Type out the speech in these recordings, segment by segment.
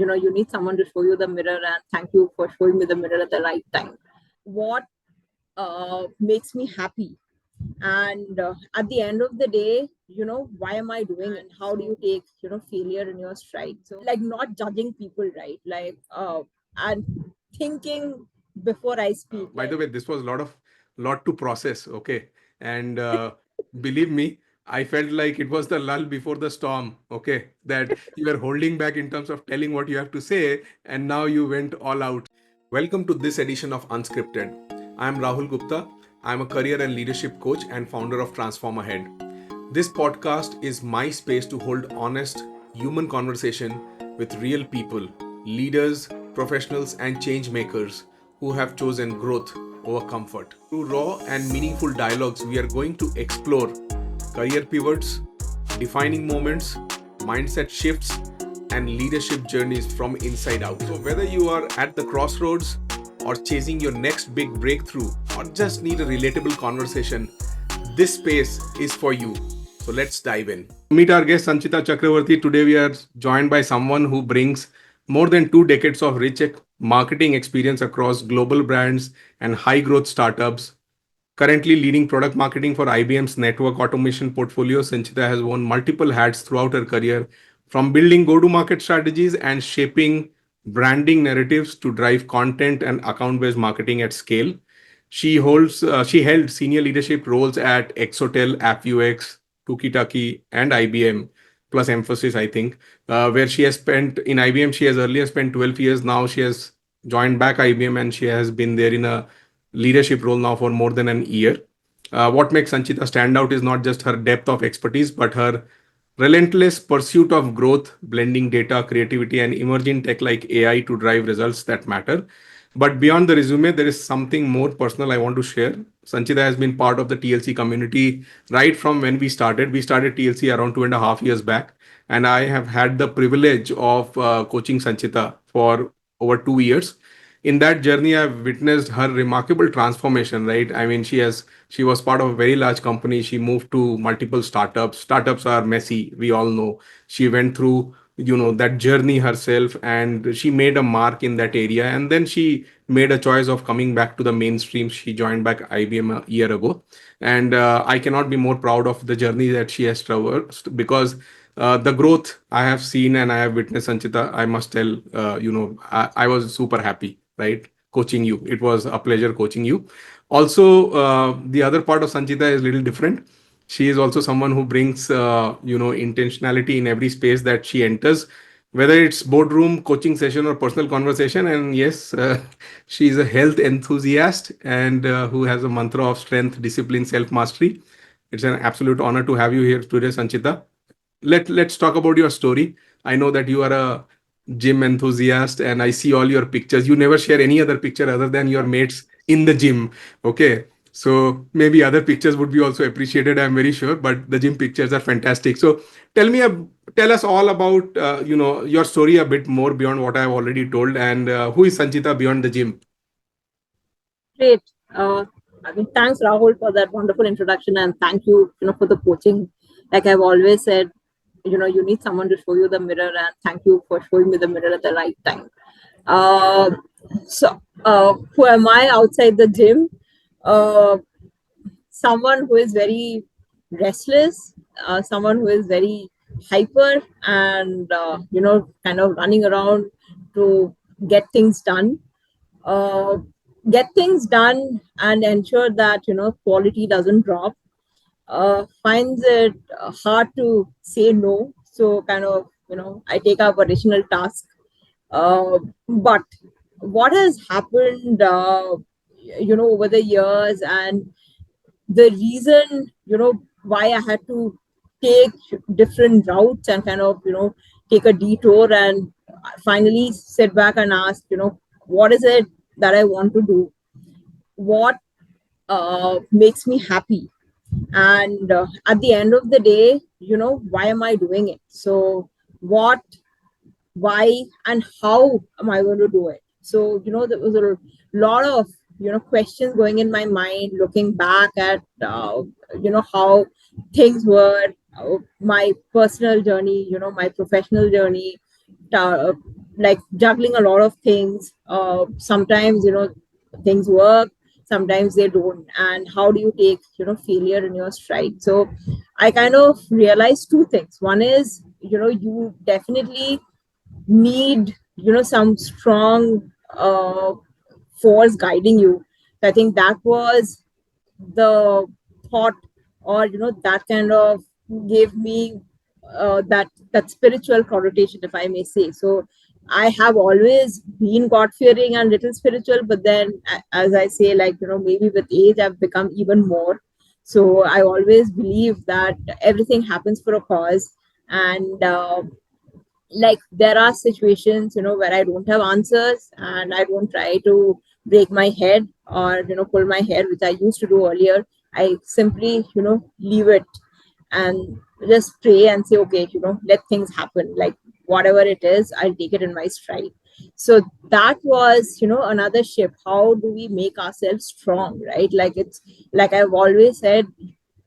You need someone to show you the mirror, and thank you for showing me the mirror at the right time. What makes me happy, and at the end of the day, why am I doing it? How do you take failure in your stride? So, like, not judging people, right? Like, and thinking before I speak. By the way, this was lot to process. Okay, and believe me, I felt like it was the lull before the storm. Okay, that you were holding back in terms of telling what you have to say, and now you went all out. Welcome to this edition of Unscripted. I am Rahul Gupta. I am a career and leadership coach and founder of Transform Ahead. This podcast is my space to hold honest, human conversation with real people, leaders, professionals, and change makers who have chosen growth over comfort. Through raw and meaningful dialogues, we are going to explore career pivots, defining moments, mindset shifts, and leadership journeys from inside out. So, whether you are at the crossroads or chasing your next big breakthrough or just need a relatable conversation, this space is for you. So let's dive in. Meet our guest Sanchita Chakraborty. Today we are joined by someone who brings more than 2 decades of rich marketing experience across global brands and high growth startups. Currently leading product marketing for IBM's network automation portfolio, Sanchita has worn multiple hats throughout her career, from building go-to-market strategies and shaping branding narratives to drive content and account-based marketing at scale. She held senior leadership roles at Exotel, AppUX, Tukitaki, and IBM, plus emphasis, I think, where she has spent in IBM. She has earlier spent 12 years. Now she has joined back IBM and she has been there in a leadership role now for more than an year. What makes Sanchita stand out is not just her depth of expertise, but her relentless pursuit of growth, blending data, creativity, and emerging tech like AI to drive results that matter. But beyond the resume, there is something more personal I want to share. Sanchita has been part of the TLC community right from when we started. We started TLC around 2.5 years back, and I have had the privilege of coaching Sanchita for over 2 years. In that journey, I've witnessed her remarkable transformation, right? I mean, she was part of a very large company. She moved to multiple startups. Startups are messy, we all know. She went through that journey herself, and she made a mark in that area, and then she made a choice of coming back to the mainstream. She joined back IBM a year ago, and I cannot be more proud of the journey that she has traversed, because the growth I have seen and I have witnessed, Sanchita, I must tell, I was super happy, right? Coaching you. It was a pleasure coaching you. Also, the other part of Sanchita is a little different. She is also someone who brings, intentionality in every space that she enters, whether it's boardroom, coaching session, or personal conversation. And yes, she is a health enthusiast and who has a mantra of strength, discipline, self mastery. It's an absolute honor to have you here today, Sanchita. Let's talk about your story. I know that you are a gym enthusiast, and I see all your pictures. You never share any other picture other than your mates in the gym. Okay, so maybe other pictures would be also appreciated, I'm very sure, but the gym pictures are fantastic. So tell me tell us all about your story a bit more beyond what I've already told, and who is Sanchita beyond the gym. Great. Uh, I mean, thanks, Rahul, for that wonderful introduction, and thank you, for the coaching. Like I've always said, you need someone to show you the mirror, and thank you for showing me the mirror at the right time. Uh, who am I outside the gym? Uh, Someone who is very restless, someone who is very hyper, and kind of running around to get things done. Uh, get things done and ensure that quality doesn't drop. Finds it hard to say no, so kind of I take up additional tasks. But what has happened over the years, and the reason why I had to take different routes and kind of take a detour and finally sit back and ask what is it that I want to do, what makes me happy, and at the end of the day, why am I doing it? So what, why, and how am I going to do it? So there was a lot of questions going in my mind, looking back at how things were, my personal journey, my professional journey, uh, like juggling a lot of things. Sometimes, things work, sometimes they don't. And how do you take, failure in your stride? So I kind of realized two things. One is, you definitely need, some strong force guiding you. So I think that was the thought, or that kind of gave me that spiritual connotation, if I may say. So I have always been god fearing and little spiritual, but then as I say, like, maybe with age I've become even more. So I always believe that everything happens for a cause. And like, there are situations, where I don't have answers, and I don't try to break my head or pull my hair, which I used to do earlier. I simply leave it and just pray and say, okay, let things happen. Like, whatever it is, I'll take it in my stride. So that was, another shift. How do we make ourselves strong, right? Like, it's like I've always said,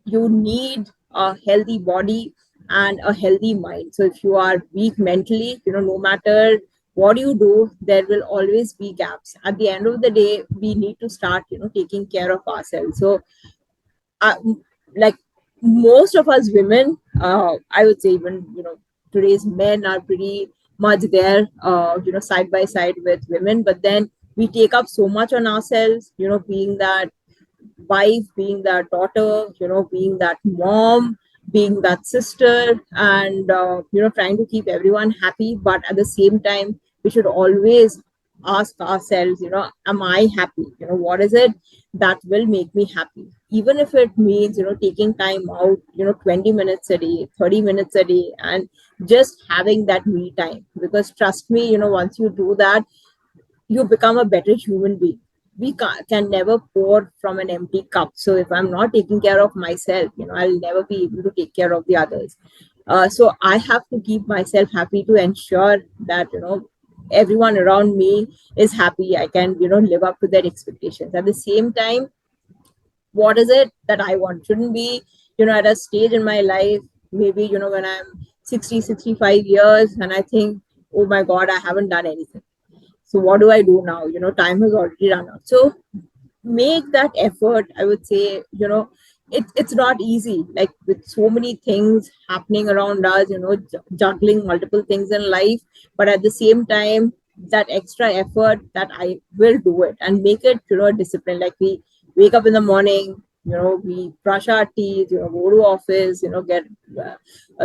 you need a healthy body and a healthy mind. So if you are weak mentally, no matter what you do, there will always be gaps. At the end of the day, we need to start, taking care of ourselves. So uh, like, most of us women, I would say, even today's men are pretty much there, side by side with women. But then we take up so much on ourselves, being that wife, being that daughter, being that mom, being that sister, and trying to keep everyone happy. But at the same time, we should always ask ourselves, am I happy? What is it that will make me happy? Even if it means, taking time out, 20 minutes a day, 30 minutes a day, and just having that me time. Because trust me, once you do that, you become a better human being. We can never pour from an empty cup. So if I'm not taking care of myself, I'll never be able to take care of the others. So I have to keep myself happy to ensure that everyone around me is happy. I can live up to their expectations. At the same time, what is it that I want? Shouldn't be at a stage in my life, maybe when I'm 60, 65 years, and I think, oh my god, I haven't done anything. So what do I do now? Time has already run out. So make that effort. I would say, it's not easy, like, with so many things happening around us, juggling multiple things in life. But at the same time, that extra effort, that I will do it and make it, a discipline. Like, we wake up in the morning, we brush our teeth, go to office, get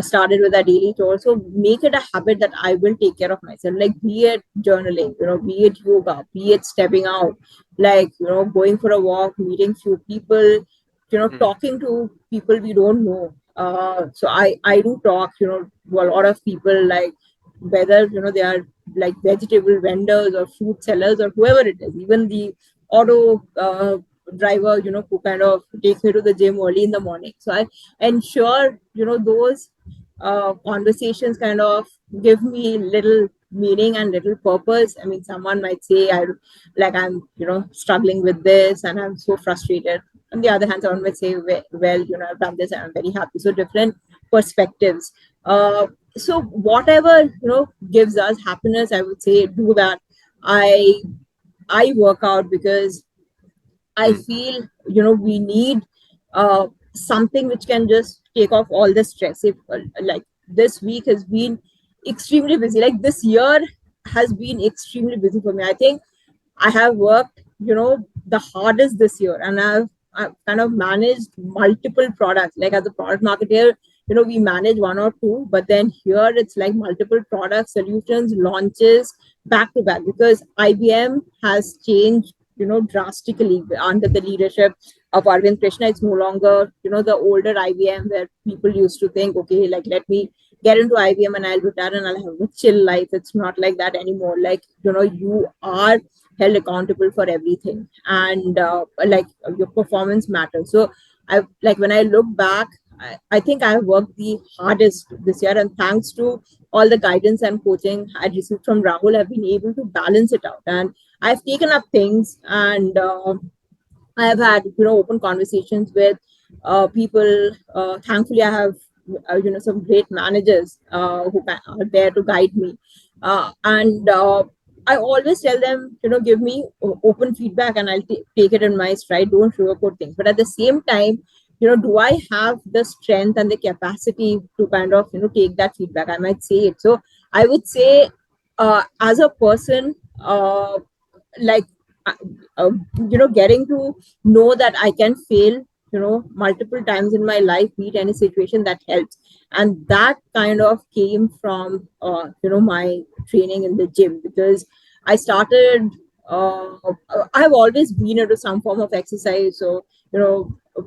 started with our daily chores. So make it a habit that I will take care of myself. Like, be it journaling, be it yoga, be it stepping out, like, going for a walk, meeting few people, Hmm. talking to people we don't know. So I do talk, to a lot of people, like, whether they are like vegetable vendors or fruit sellers or whoever it is, even the auto driver, who kind of takes me to the gym early in the morning. So I ensure, those conversations kind of give me little meaning and little purpose. I mean, someone might say, I'm struggling with this and I'm so frustrated. On the other hand, someone might say, well, I've done this and I'm very happy. So different perspectives. So whatever gives us happiness, I would say, do that. I i work out because I Hmm. feel, we need something which can just take off all the stress. If like, this week has been extremely busy, like, this year has been extremely busy for me. I think I have worked, the hardest this year, and I've kind of managed multiple products. Like, as a product marketer, we manage one or two, but then here it's like multiple product solutions, launches back to back, because IBM has changed, drastically under the leadership of Arvind Krishna. It's no longer, the older IBM where people used to think, okay, like, let me get into IBM and I'll retire and I'll have a chill life. It's not like that anymore. Like, you are held accountable for everything, and like, your performance matters. So I, like, when I look back, I think I worked the hardest this year, and thanks to all the guidance and coaching I received from Rahul, I've been able to balance it out. And I've taken up things, and I have had, open conversations with people. Thankfully, I have, some great managers who are there to guide me. And I always tell them, give me open feedback and I'll take it in my stride. Don't sugarcoat things. But at the same time, do I have the strength and the capacity to kind of, take that feedback? I might say it. So I would say, as a person, like uh, uh, getting to know that I can fail multiple times in my life, meet any situation, that helps. And that kind of came from my training in the gym, because I started I've always been into some form of exercise. So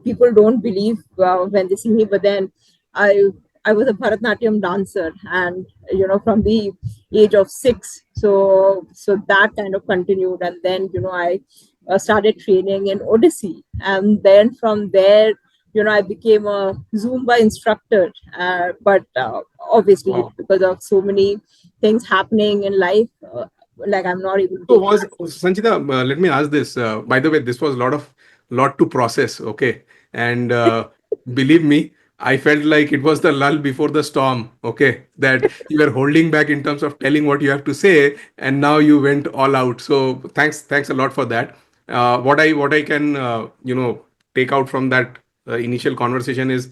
people don't believe when they see me, but then i I was a Bharatnatyam dancer, and from the age of 6. So that kind of continued, and then I started training in Odyssey, and then from there I became a Zumba instructor. But obviously, Wow. because of so many things happening in life, like I'm not able to So take was classes. Sanchita, let me ask this. By the way, this was lot to process, okay? And believe me, I felt like it was the lull before the storm, okay? That you were holding back in terms of telling what you have to say, and now you went all out. So thanks a lot for that. What I can take out from that initial conversation is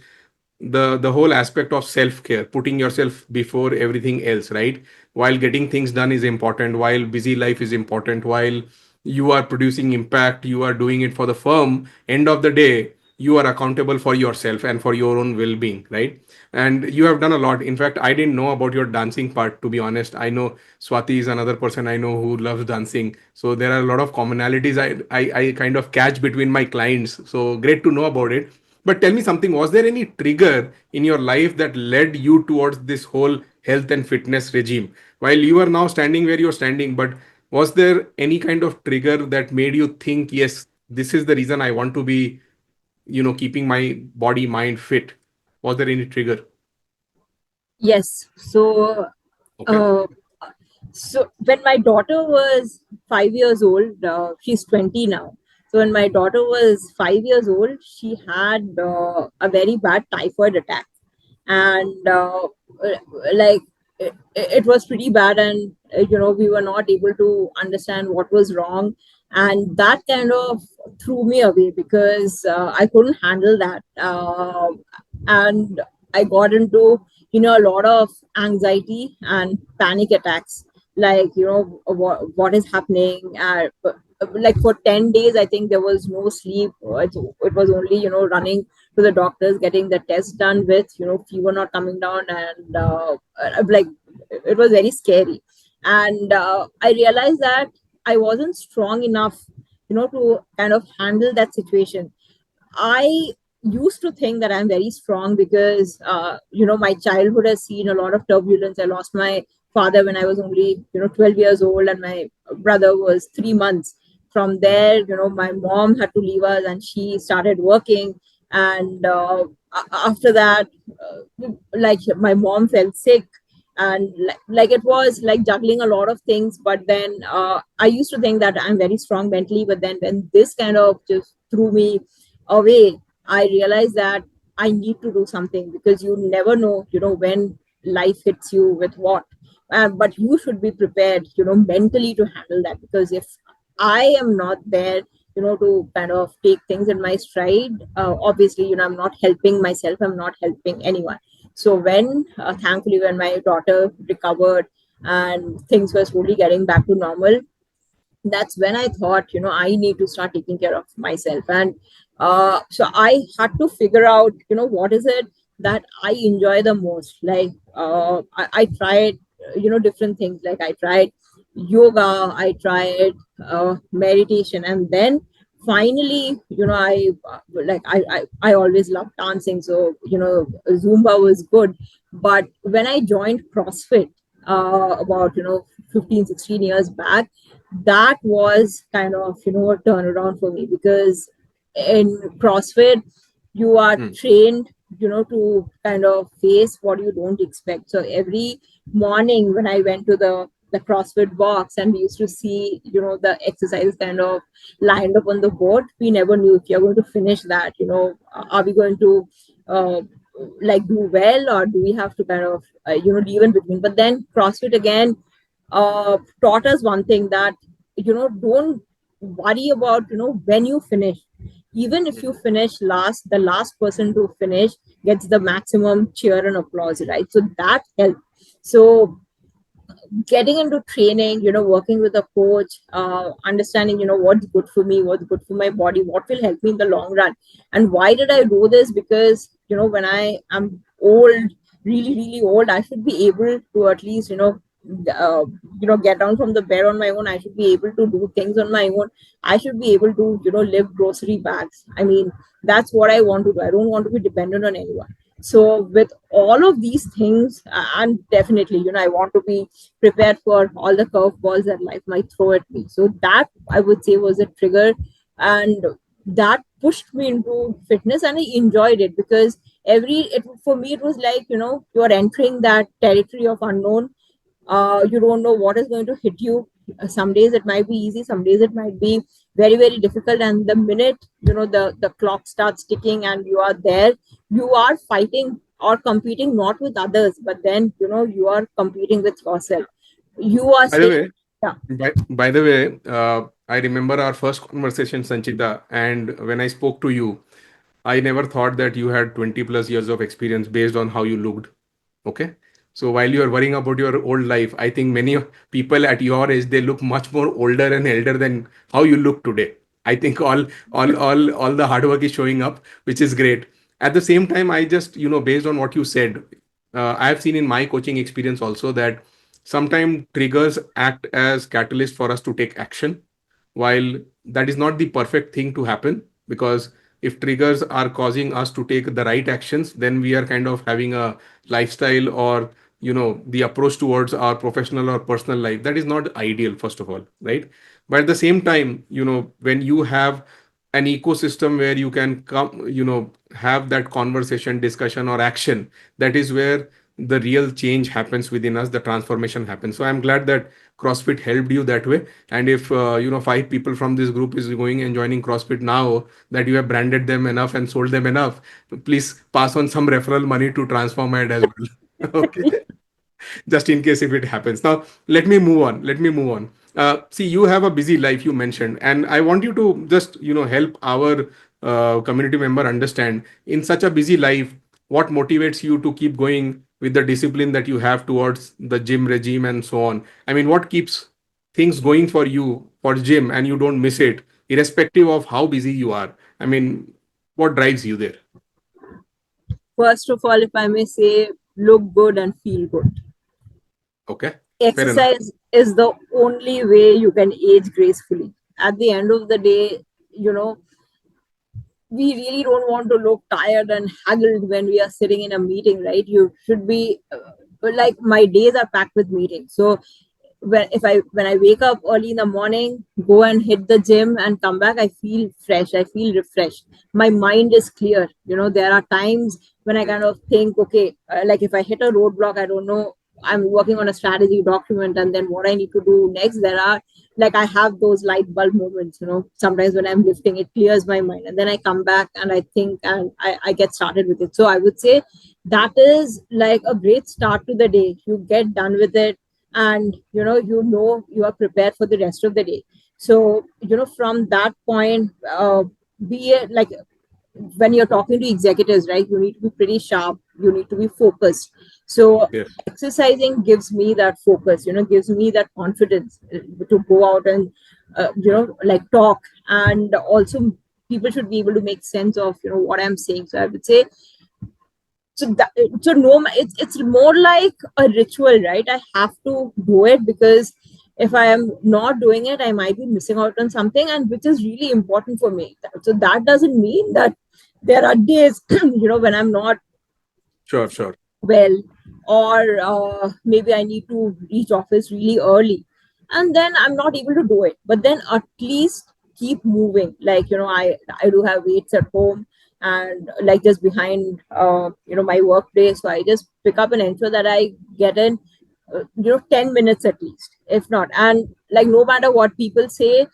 the whole aspect of self care, putting yourself before everything else, right? While getting things done is important, while busy life is important, while you are producing impact, you are doing it for the firm, end of the day you are accountable for yourself and for your own well-being, right? And you have done a lot. In fact, I didn't know about your dancing part, to be honest. I know Swati is another person I know who loves dancing, so there are a lot of commonalities I kind of catch between my clients, so great to know about it. But tell me something, was there any trigger in your life that led you towards this whole health and fitness regime? While you are now standing where you're standing, but was there any kind of trigger that made you think, yes, this is the reason I want to be, keeping my body, mind fit? Was there any trigger? Yes. Okay. Uh, so when my daughter was 5 years old, she's 20 now. So when my daughter was 5 years old, she had a very bad typhoid attack, and like it was pretty bad, and we were not able to understand what was wrong, and that kind of threw me away, because I couldn't handle that, and I got into a lot of anxiety and panic attacks, like what is happening. Like for 10 days I think there was no sleep. It was only running to the doctors, getting the test done, with fever not coming down, and like it was very scary. And I realized that I wasn't strong enough to kind of handle that situation. I used to think that I'm very strong, because my childhood has seen a lot of turbulence. I lost my father when I was only 12 years old, and my brother was 3 months. From there, my mom had to leave us, and she started working. And after that, like my mom fell sick, and like it was like juggling a lot of things. But then I used to think that I'm very strong mentally, but then when this kind of just threw me away, I realized that I need to do something, because you never know, when life hits you with what. But you should be prepared, mentally, to handle that, because if I am not there, to kind of take things in my stride, obviously, I'm not helping myself, I'm not helping anyone. So when, thankfully, when my daughter recovered and things were slowly getting back to normal, that's when I thought, I need to start taking care of myself. And so I had to figure out, what is it that I enjoy the most. Like I tried, different things. Like I tried yoga, I tried meditation, and then finally, I always loved dancing. So, Zumba was good. But when I joined CrossFit about, 15, 16 years back, that was kind of a turnaround for me, because in CrossFit you are Hmm. trained to kind of face what you don't expect. So every morning when I went to the CrossFit box, and we used to see the exercise kind of lined up on the board, we never knew if you're going to finish that. Are we going to uh, like do well, or do we have to kind of leave in between? But then CrossFit again taught us one thing, that don't worry about when you finish. Even if you Mhm. finish last, the last person to finish gets the maximum cheer and applause, right? So that helped. So getting into training, working with a coach, understanding, what's good for me, what's good for my body, what will help me in the long run. And why did I do this? Because, when I am old, really, really old, I should be able to at least, uh, get down from the bed on my own. I should be able to do things on my own. I should be able to, lift grocery bags. I mean, that's what I want to do. I don't want to be dependent on anyone. So with all of these things, and definitely, I want to be prepared for all the curveballs that life might throw at me. So that, I would say, was a trigger, and that pushed me into fitness, and I enjoyed it because for me it was like, you're entering that territory of unknown. You don't know what is going to hit you. Some days it might be easy, some days it might be very, very difficult, and the minute the clock starts ticking and you are there, you are fighting or competing not with others, but then you are competing with yourself. You are By the saying, way, yeah. by the way, I remember our first conversation, Sanchita, and when I spoke to you, I never thought that you had 20 plus years of experience based on how you looked. Okay. So while you are worrying about your old life, I think many people at your age, they look much more older and elder than how you look today. I think all the hard work is showing up, which is great. At the same time, I just, based on what you said, I have seen in my coaching experience also that sometimes triggers act as catalyst for us to take action. While that is not the perfect thing to happen, because if triggers are causing us to take the right actions, then we are kind of having a lifestyle, or the approach towards our professional or personal life, that is not ideal, first of all, right? But at the same time, when you have an ecosystem where you can come, have that conversation, discussion, or action, that is where the real change happens within us, the transformation happens. So I'm glad that CrossFit helped you that way. And if 5 people from this group is going and joining CrossFit now, that you have branded them enough and sold them enough, please pass on some referral money to Transform Ad as well. Okay, just in case if it happens. Now, let me move on. See, you have a busy life, you mentioned, and I want you to just help our community member understand, in such a busy life, what motivates you to keep going with the discipline that you have towards the gym regime and so on. I mean, what keeps things going for you for gym and you don't miss it, irrespective of how busy you are? I mean, what drives you there? First of all, if I may say, look good and feel good. Okay, fair enough. Exercise is the only way you can age gracefully. At the end of the day, you know we really don't want to look tired and haggled when we are sitting in a meeting, right? You should be like, my days are packed with meetings. So when I wake up early in the morning, go and hit the gym and come back, I feel fresh, I feel refreshed. My mind is clear. There are times when I kind of think, okay, like if I hit a roadblock, I don't know, I'm working on a strategy document, and then what I need to do next. There are, like, I have those light bulb moments. Sometimes when I'm lifting, it clears my mind, and then I come back and I think, and I get started with it. So I would say that is like a great start to the day. You get done with it, and you are prepared for the rest of the day. So from that point, be it like, when you're talking to executives, right, you need to be pretty sharp, you need to be focused. So Yes. exercising gives me that focus, gives me that confidence to go out and like talk. And also, people should be able to make sense of what I'm saying. So I would say, so no, it's more like a ritual, right? I have to do it, because if I am not doing it, I might be missing out on something, and which is really important for me. So that doesn't mean that there are days when I'm not Sure, sure. well, or maybe I need to reach office really early, and then I'm not able to do it. But then at least keep moving. Like, I do have weights at home, and like just behind my workplace. So I just pick up and ensure that I get in 10 minutes at least, if not. And like, no matter what people say,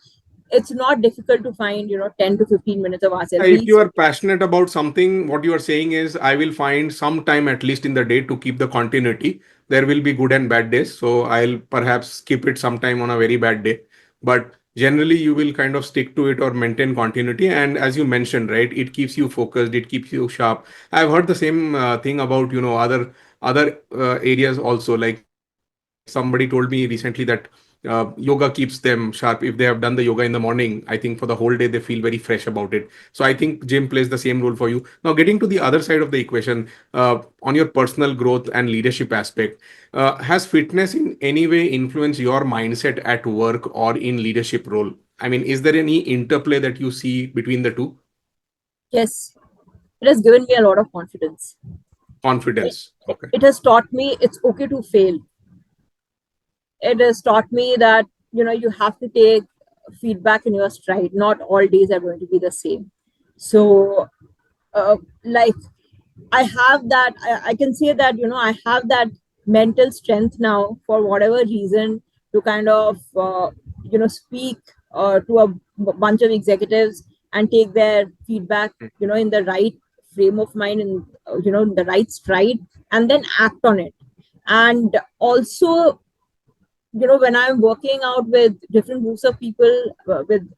it's not difficult to find 10 to 15 minutes of Yeah, ourselves. if you are passionate about something, what you are saying is, I will find some time at least in the day to keep the continuity. There will be good and bad days, so I'll perhaps skip it sometime on a very bad day. But generally, you will kind of stick to it or maintain continuity. And as you mentioned, right, it keeps you focused, it keeps you sharp. I've heard the same thing about other areas also. Like somebody told me recently that yoga keeps them sharp. If they have done the yoga in the morning, I think for the whole day they feel very fresh about it. So I think gym plays the same role for you. Now, getting to the other side of the equation, on your personal growth and leadership aspect, has fitness in any way influenced your mindset at work or in leadership role? I mean, is there any interplay that you see between the two? Yes, it has given me a lot of confidence. it, Confidence. Okay. it has taught me it's okay to fail. It has taught me that you have to take feedback in your stride. Not all days are going to be the same. So uh, like I have that. I can say that I have that mental strength now for whatever reason to kind of speak to a bunch of executives and take their feedback in the right frame of mind and in the right stride, and then act on it. And also, when I'm working out with different groups of people with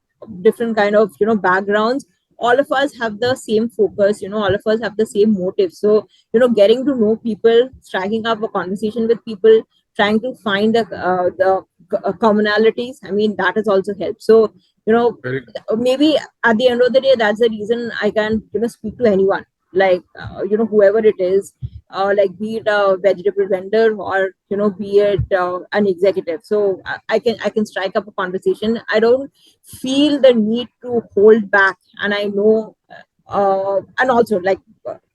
different kind of backgrounds, all of us have the same focus, all of us have the same motive. So getting to know people, striking up a conversation with people, trying to find the commonalities, I mean, that has also helped. So you know Very maybe at the end of the day, that's the reason I can speak to anyone, like whoever it is, like be it a vegetable vendor or be it an executive. So I can strike up a conversation. I don't feel the need to hold back, and I know and also, like,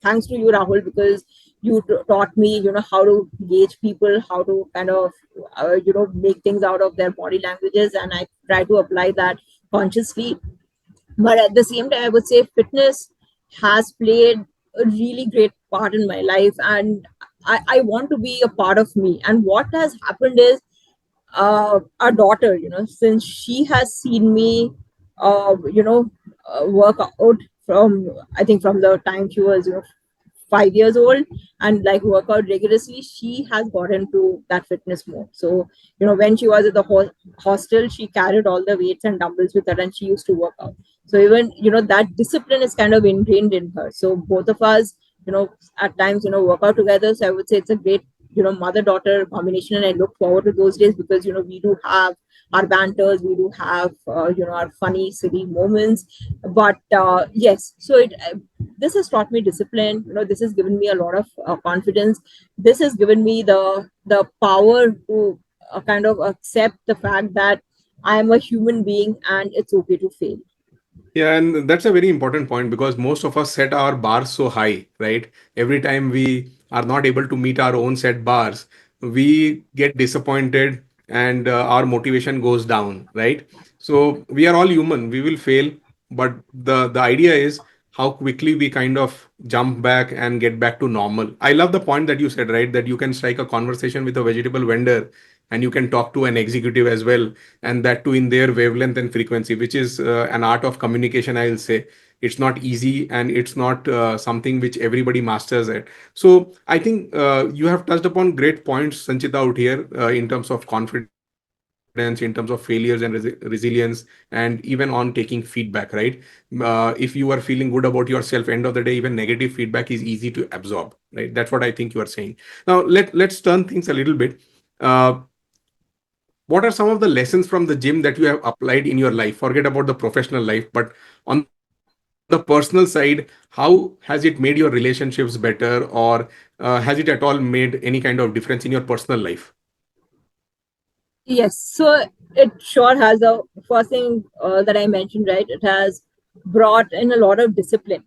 thanks to you, Rahul, because you taught me how to gauge people, how to kind of make things out of their body languages, and I try to apply that consciously. But at the same time, I would say fitness has played a really great part in my life, and I want to be a part of me. And what has happened is, our daughter, since she has seen me work out from, I think, from the time she was 5 years old, and like work out rigorously, she has got into that fitness mode. So when she was at the hostel, she carried all the weights and dumbbells with her, and she used to work out. So even that discipline is kind of ingrained in her. So both of us at times work out together. So I would say it's a great mother daughter combination, and I look forward to those days, because we do have our banters, we do have our funny silly moments. But yes, so it this has taught me discipline. This has given me a lot of confidence. This has given me the power to kind of accept the fact that I am a human being and it's okay to fail. Yeah, and that's a very important point because most of us set our bars so high, right? Every time we are not able to meet our own set bars, we get disappointed and our motivation goes down, right? So we are all human, we will fail, but the idea is how quickly we kind of jump back and get back to normal. I love the point that you said, right? That you can strike a conversation with a vegetable vendor and you can talk to an executive as well, and that too in their wavelength and frequency, which is an art of communication, I'll say. It's not easy and it's not something which everybody masters it. So I think you have touched upon great points, Sanchita, out here in terms of confidence, in terms of failures and resilience, and even on taking feedback, right? If you are feeling good about yourself, end of the day, even negative feedback is easy to absorb, right? That's what I think you are saying. Now let's turn things a little bit. uh, what are some of the lessons from the gym that you have applied in your life? Forget about the professional life, but on the personal side, how has it made your relationships better, or has it at all made any kind of difference in your personal life? Yes, so it sure has. The first thing that I mentioned, right, it has brought in a lot of discipline.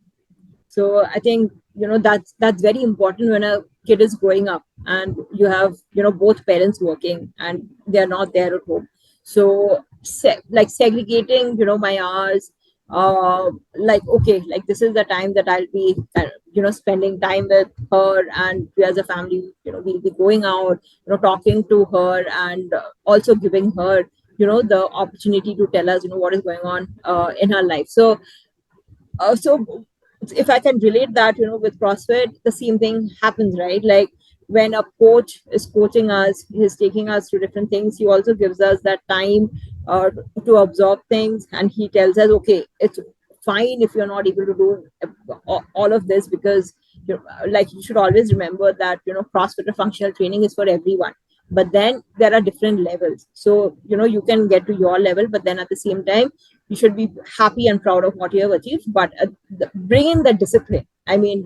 So I think that's very important when a kid is growing up and you have both parents working and they're not there at home. So like segregating my hours, like, okay, like this is the time that I'll be spending time with her, and we as a family we'll be going out, talking to her, and also giving her the opportunity to tell us what is going on in her life. So if I can relate that with CrossFit, the same thing happens, right? Like when a coach is coaching us, he's taking us to different things. He also gives us that time to absorb things, and he tells us, okay, it's fine if you're not able to do all of this, because like you should always remember that CrossFit or functional training is for everyone. But then there are different levels, so you can get to your level, but then at the same time you should be happy and proud of what you have achieved, but bring in the discipline. I mean,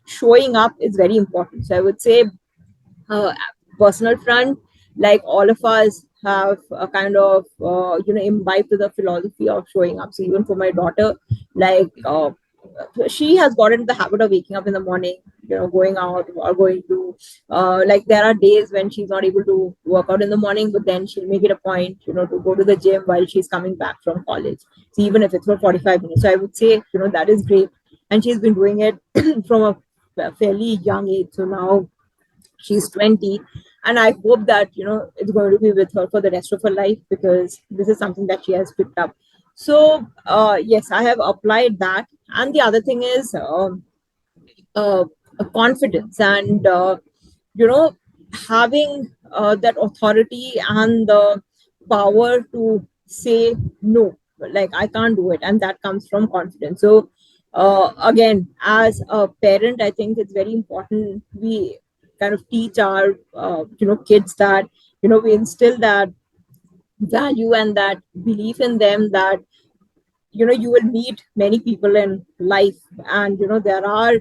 showing up is very important. So I would say, uh, personal front, like all of us have a kind of imbibed to the philosophy of showing up. So even for my daughter, like she has got into the habit of waking up in the morning, going out or going to like there are days when she's not able to work out in the morning, but then she'll make it a point to go to the gym while she's coming back from college. So even if it's for 45 minutes, so I would say that is great. And she's been doing it from a fairly young age. So now she's 20, and I hope that it's going to be with her for the rest of her life, because this is something that she has picked up. So yes, I have applied that. And the other thing is uh, confidence, and you know having that authority and the power to say no, like I can't do it, and that comes from confidence. So again, as a parent, I think it's very important we kind of teach our kids that we instill that value and that belief in them, that you will meet many people in life, and there are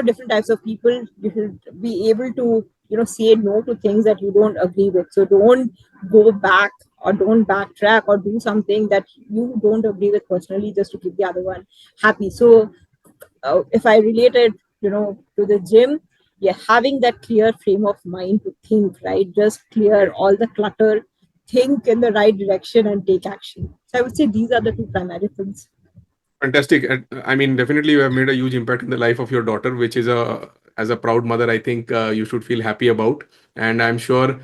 different types of people. You should be able to say no to things that you don't agree with. So don't go back or don't backtrack or do something that you don't agree with personally just to keep the other one happy. So if I relate it to the gym, yeah, having that clear frame of mind to think, right? Just clear all the clutter, think in the right direction, and take action. So I would say these are the two primary things. Fantastic. I mean, definitely you have made a huge impact in the life of your daughter, which is as a proud mother, I think you should feel happy about. And I'm sure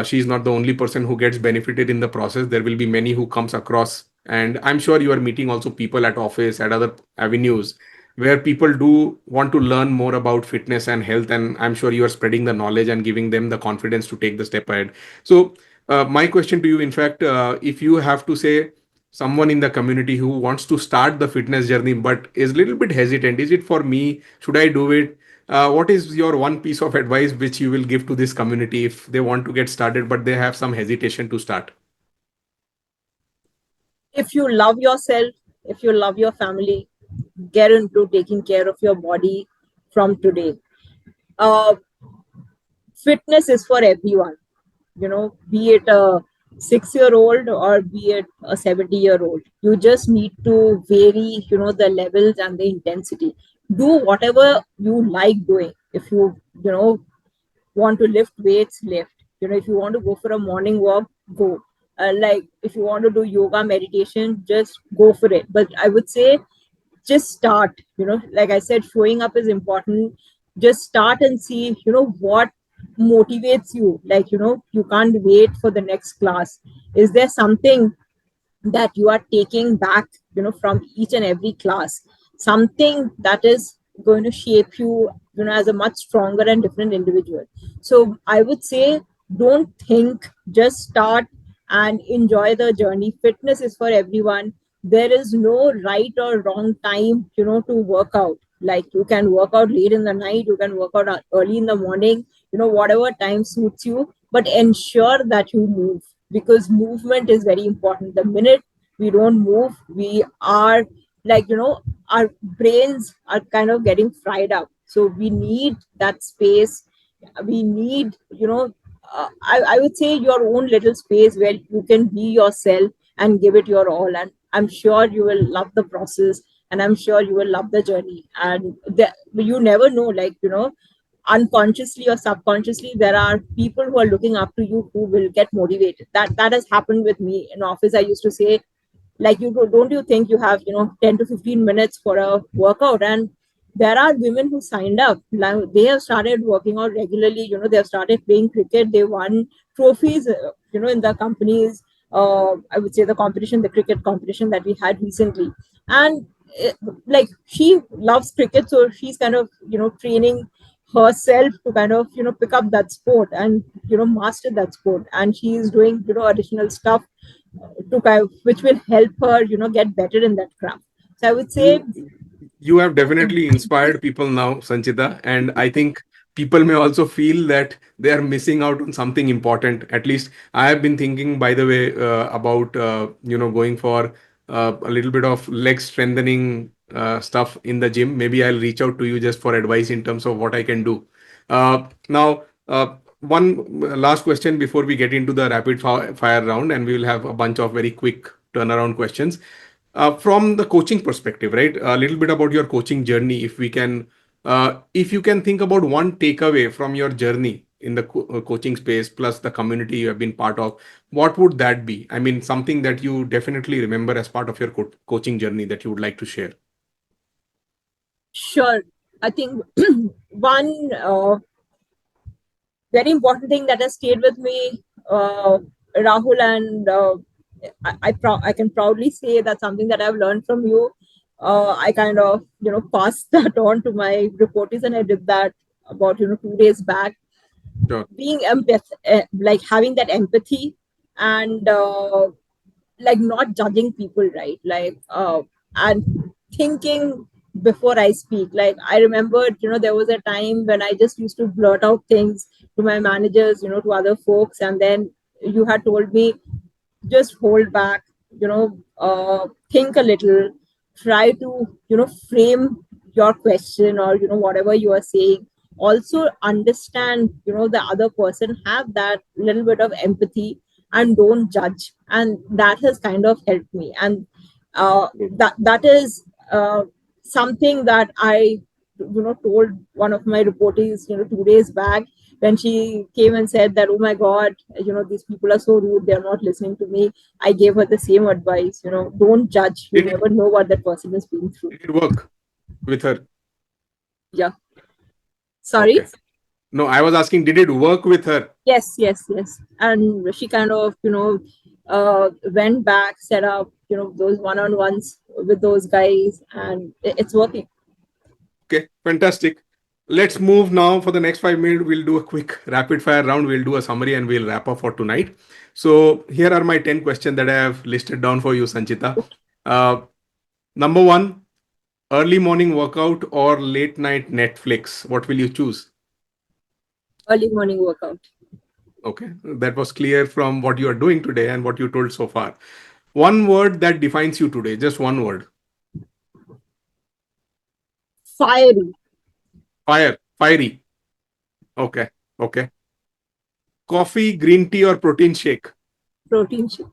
she's not the only person who gets benefited in the process. There will be many who comes across, and I'm sure you are meeting also people at office, at other avenues, where people do want to learn more about fitness and health. And I'm sure you are spreading the knowledge and giving them the confidence to take the step ahead. So, my question to you, in fact, if you have to say someone in the community who wants to start the fitness journey but is a little bit hesitant, is it for me, should I do it? What is your one piece of advice which you will give to this community if they want to get started but they have some hesitation to start? If you love yourself, if you love your family, get into taking care of your body from today. Uh, Fitness is for everyone, be it a 6 year old or be it a 70-year-old. You just need to vary, the levels and the intensity. Do whatever you like doing. If you know, want to lift weights, lift. If you want to go for a morning walk, go. Like if you want to do yoga, meditation, just go for it. But I would say just start. Like I said, showing up is important. Just start and see what motivates you. Like you can't wait for the next class. Is there something that you are taking back from each and every class, something that is going to shape you as a much stronger and different individual? So I would say, don't think, just start and enjoy the journey. Fitness is for everyone. There is no right or wrong time to work out. Like you can work out late in the night, you can work out early in the morning, whatever time suits you, but ensure that you move, because movement is very important. The minute we don't move, we are like our brains are kind of getting fried up. So we need that space. We need I would say your own little space where you can be yourself and give it your all. And I'm sure you will love the process, and I'm sure you will love the journey. And you never know, like unconsciously or subconsciously, there are people who are looking up to you who will get motivated. That has happened with me in office. I used to say, like, don't you think you have 10 to 15 minutes for a workout? And there are women who signed up. Now they have started working out regularly. They have started playing cricket. They won trophies. In the companies. I would say the competition, the cricket competition that we had recently, and uh, like she loves cricket, so she's kind of training herself to kind of pick up that sport and master that sport, and she is doing additional stuff to kind of, which will help her get better in that craft. So I would say, You you have definitely inspired people now, Sanchita, and I think people may also feel that they are missing out on something important. At least I have been thinking, by the way, about going for a little bit of leg strengthening stuff in the gym. Maybe I'll reach out to you just for advice in terms of what I can do. Now, one last question before we get into the rapid fire round, and we will have a bunch of very quick turnaround questions. From the coaching perspective, right? A little bit about your coaching journey, if you can think about one takeaway from your journey in the coaching space plus the community you have been part of, what would that be? I mean, something that you definitely remember as part of your coaching journey that you would like to share. sure. I think one very important thing that has stayed with me, Rahul, and I can proudly say that's something that I've learned from you. I kind of passed that on to my reporters, and I did that about 2 days back. Sure. Being like having that empathy, and like not judging people, right? Like and thinking before I speak. Like I remembered, there was a time when I just used to blurt out things to my managers, to other folks, and then you had told me, just hold back, think a little, try to frame your question, or whatever you are saying, also understand the other person, have that little bit of empathy, and don't judge. And that has kind of helped me, and that is something that I told one of my reportees 2 days back, when she came and said that, oh my god, these people are so rude, they're not listening to me. I gave her the same advice, don't judge, you Did it never know what that person is being through. did it work with her? Yeah. Sorry. Okay. No, I was asking, did it work with her? Yes, yes, yes. And she kind of went back, set up those one-on-ones with those guys, and it's working. Okay, fantastic. Let's move now. For the next 5 minutes, we'll do a quick rapid fire round. We'll do a summary and we'll wrap up for tonight. So, here are my 10 questions that I have listed down for you, Sanchita. Uh, Number one, early morning workout or late night Netflix? What will you choose? Early morning workout. Okay, that was clear from what you are doing today and what you told so far. One word that defines you today, just one word. Fiery. Fire, fiery. Okay, okay. Coffee, green tea, or protein shake? Protein shake.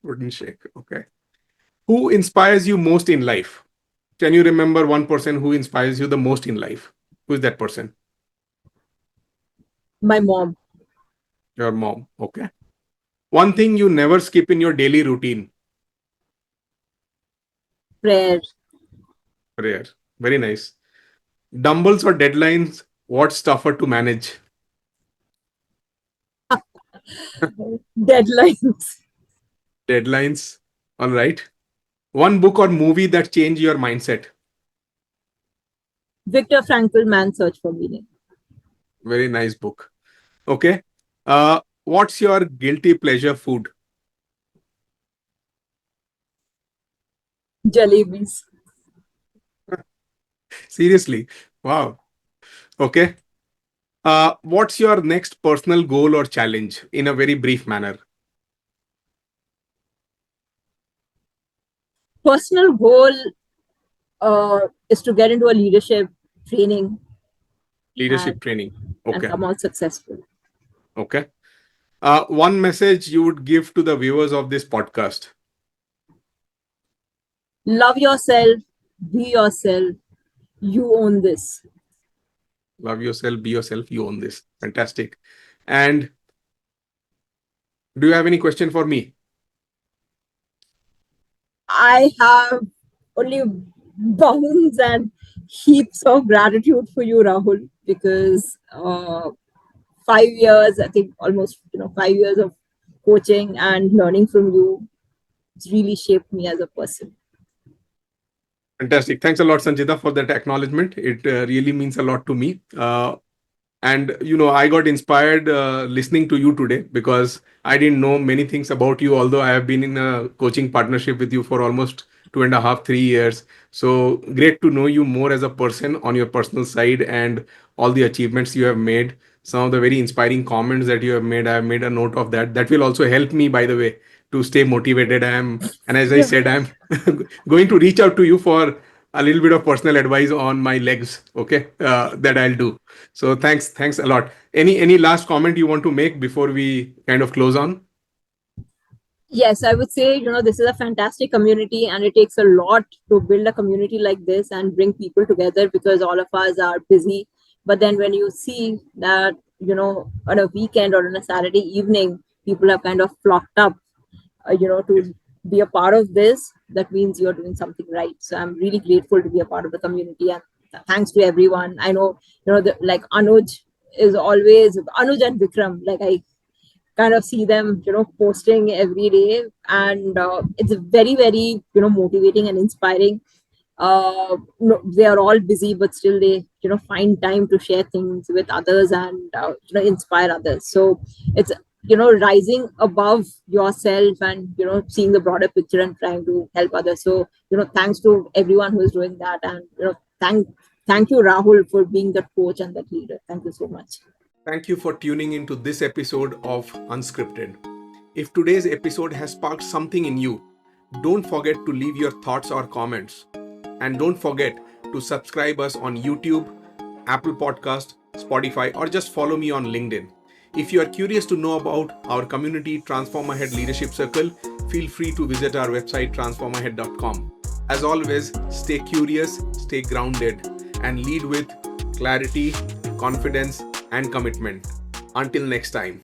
Protein shake. Okay. Who inspires you most in life? Can you remember one person who inspires you the most in life? Who is that person? My mom. Your mom. Okay. One thing you never skip in your daily routine. Prayer. Prayer. Very nice. Dumbbells or deadlines? What's tougher to manage? Deadlines. Deadlines. All right. One book or movie that changed your mindset. Viktor Frankl, Man's Search for Meaning. Very nice book. Okay. What's your guilty pleasure food? Jalebis. Seriously. Wow. Okay. What's your next personal goal or challenge in a very brief manner? Personal goal is to get into a leadership training, and Leadership training. Okay. come out successful. Okay. One message you would give to the viewers of this podcast. Love yourself, be yourself, you own this. Love yourself, be yourself, you own this. Fantastic. And do you have any question for me? I have only bounds and heaps of gratitude for you, Rahul, because 5 years, I think almost 5 years of coaching and learning from you, it's really shaped me as a person. Fantastic. Thanks a lot, Sanjita, for that acknowledgement. It really means a lot to me. And I got inspired listening to you today because I didn't know many things about you, although I have been in a coaching partnership with you for almost 2.5 3 years. So great to know you more as a person on your personal side and all the achievements you have made, some of the very inspiring comments that you have made. I have made a note of that. That will also help me, by the way, to stay motivated. And as I Yeah. said, I'm going to reach out to you for a little bit of personal advice on my legs. Okay, that I'll do. So thanks a lot. Any last comment you want to make before we kind of close on? Yes, I would say, this is a fantastic community, and it takes a lot to build a community like this and bring people together, because all of us are busy. But then when you see that, on a weekend or on a Saturday evening, people have kind of flocked up, Yes. to be a part of this, that means you're doing something right. So I'm really grateful to be a part of the community, and thanks to everyone. I know, like Anuj and Vikram, like I kind of see them posting every day, and it's very very motivating and inspiring. No, they are all busy, but still they find time to share things with others and inspire others. So it's rising above yourself and seeing the broader picture and trying to help others. So thanks to everyone who is doing that, and thank you, Rahul, for being that coach and that leader. Thank you so much. Thank you for tuning into this episode of Unscripted. If today's episode has sparked something in you, don't forget to leave your thoughts or comments. And don't forget to subscribe us on YouTube, Apple Podcast, Spotify, or just follow me on LinkedIn. If you are curious to know about our community Transform Ahead Leadership Circle, feel free to visit our website transformahead.com. As always, stay curious, stay grounded, and lead with clarity, confidence, and commitment. Until next time.